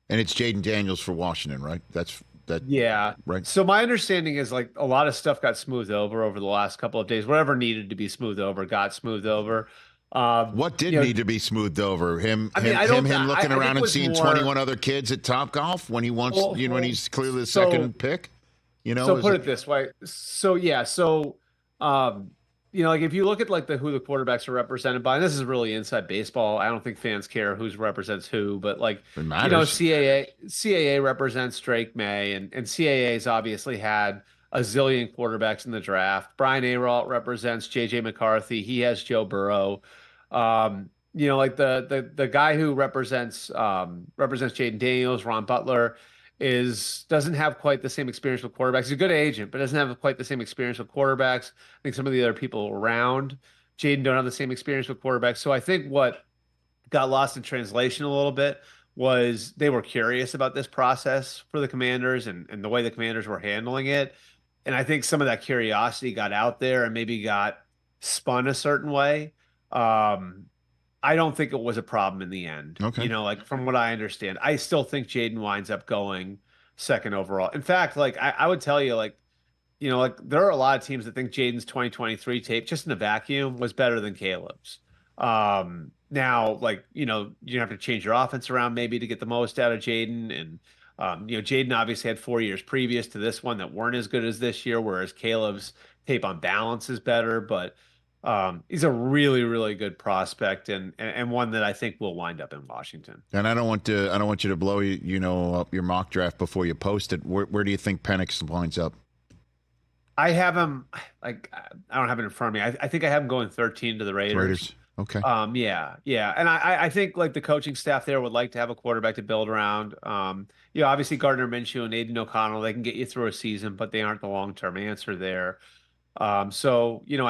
And it's Jayden Daniels for Washington, right? Yeah. Right. So my understanding is like a lot of stuff got smoothed over the last couple of days. Whatever needed to be smoothed over got smoothed over. What did You know, need to be smoothed over? Him, I mean, him, I him, don't. him looking I think around it and was seeing more. 21 other kids at Top Golf when he wants, when he's clearly the So second pick. so Is put it? it this way. So yeah. So um, like if you look at like the who the quarterbacks are represented by, and this is really inside baseball. I don't think fans care who's represents who, but like It matters. CAA represents Drake May, and CAA's obviously had a zillion quarterbacks in the draft. Brian Aralt represents JJ McCarthy. He has Joe Burrow. Like the guy who represents Jayden Daniels, Ron Butler is doesn't have quite the same experience with quarterbacks. He's a good agent, but doesn't have quite the same experience with quarterbacks. I think some of the other people around Jayden don't have the same experience with quarterbacks. So I think what got lost in translation a little bit was they were curious about this process for the Commanders and the way the Commanders were handling it. And I think some of that curiosity got out there and maybe got spun a certain way. Um, I don't think it was a problem in the end. Okay. Like from what I understand, I still think Jayden winds up going second overall. In fact, like I would tell you, like, like there are a lot of teams that think Jayden's 2023 tape, just in a vacuum, was better than Caleb's. Now, like, you have to change your offense around maybe to get the most out of Jayden. And, Jayden obviously had 4 years previous to this one that weren't as good as this year, whereas Caleb's tape on balance is better. But he's a really, really good prospect and one that I think will wind up in Washington. And I don't want you to blow up your mock draft before you post it. Where do you think Penix winds up? I have him like I don't have it in front of me. I think I have him going 13 to the Raiders. Raiders. Okay. Yeah. And I think like the coaching staff there would like to have a quarterback to build around. Obviously Gardner Minshew and Aiden O'Connell, they can get you through a season, but they aren't the long-term answer there. I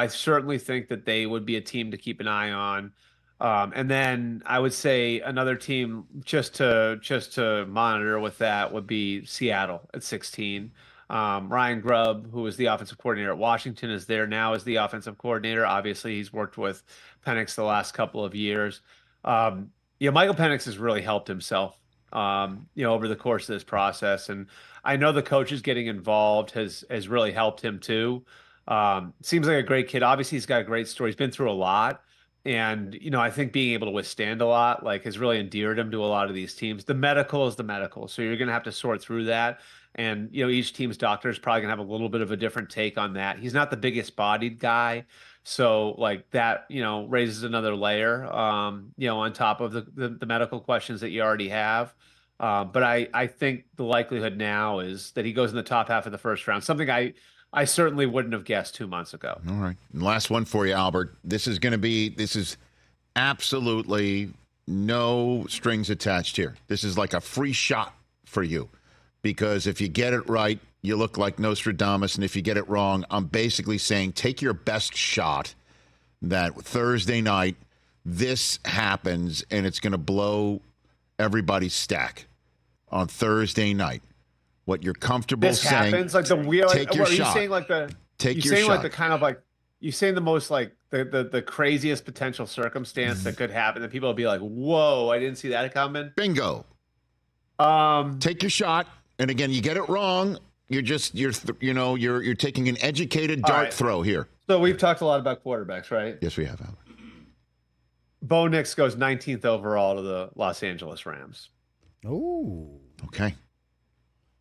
certainly think that they would be a team to keep an eye on. And then I would say another team just to monitor with that would be Seattle at 16. Ryan Grubb, who was the offensive coordinator at Washington, is there now as the offensive coordinator. Obviously, he's worked with Penix the last couple of years. Michael Penix has really helped himself, over the course of this process, and I know the coaches getting involved has really helped him too. Seems like a great kid. Obviously, he's got a great story. He's been through a lot. And, I think being able to withstand a lot, like, has really endeared him to a lot of these teams. The medical is the medical. So you're going to have to sort through that. And, each team's doctor is probably going to have a little bit of a different take on that. He's not the biggest bodied guy. So, like, that, raises another layer, on top of the medical questions that you already have. But I think the likelihood now is that he goes in the top half of the first round, something I certainly wouldn't have guessed 2 months ago. All right. And last one for you, Albert. This is absolutely no strings attached here. This is like a free shot for you. Because if you get it right, you look like Nostradamus. And if you get it wrong, I'm basically saying take your best shot that Thursday night this happens and it's going to blow everybody's stack on Thursday night. What you're comfortable This saying. happens like the wheel. Take your Are you shot. saying like Take you your saying shot. like the kind of like you saying the most like the craziest potential circumstance that could happen that people will be like, whoa, I didn't see that coming. Bingo. Take your shot. And again, you get it wrong. You're taking an educated dart throw here. So we've talked a lot about quarterbacks, right? Yes, we have, Albert. Bo Nix goes 19th overall to the Los Angeles Rams. Oh, okay.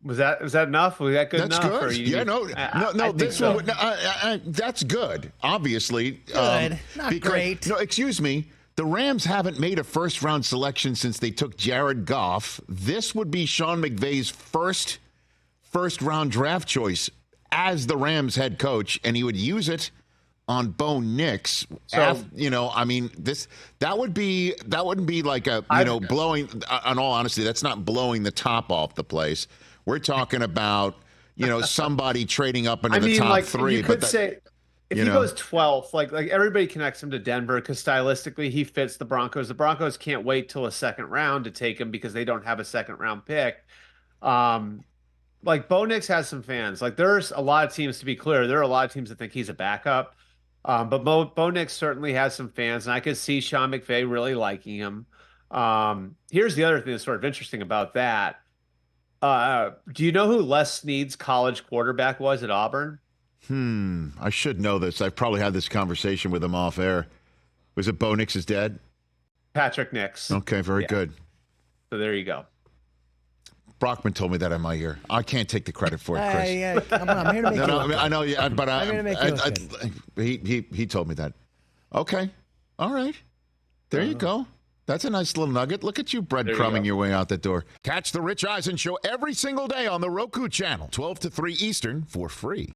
Was that enough? Was that good That's enough? good. Yeah, no. This so. one, that's good. Obviously, good, not great. No, excuse me. The Rams haven't made a first-round selection since they took Jared Goff. This would be Sean McVay's first-round draft choice as the Rams head coach, and he would use it on Bo Nix. So, that wouldn't be like blowing. In all honesty, that's not blowing the top off the place. We're talking about somebody trading up into the top three. You could say. If he goes 12th, like everybody connects him to Denver because stylistically he fits the Broncos. The Broncos can't wait till a second round to take him because they don't have a second round pick. Like Bo Nix has some fans. Like there's a lot of teams, to be clear, there are a lot of teams that think he's a backup. But Bo Nix certainly has some fans, and I could see Sean McVay really liking him. Here's the other thing that's sort of interesting about that. Do you know who Les Snead's college quarterback was at Auburn? I should know this. I've probably had this conversation with him off air. Was it Bo Nix's dad? Patrick Nix. Okay, very good. So there you go. Brockman told me that in my ear. I can't take the credit for it, Chris. Yeah, I'm here to make you look good. I know, yeah, but I'm here to make you look good. he told me that. Okay, all right. There you go. That's a nice little nugget. Look at you breadcrumbing your way out the door. Catch the Rich Eisen Show every single day on the Roku channel, 12 to 3 Eastern, for free.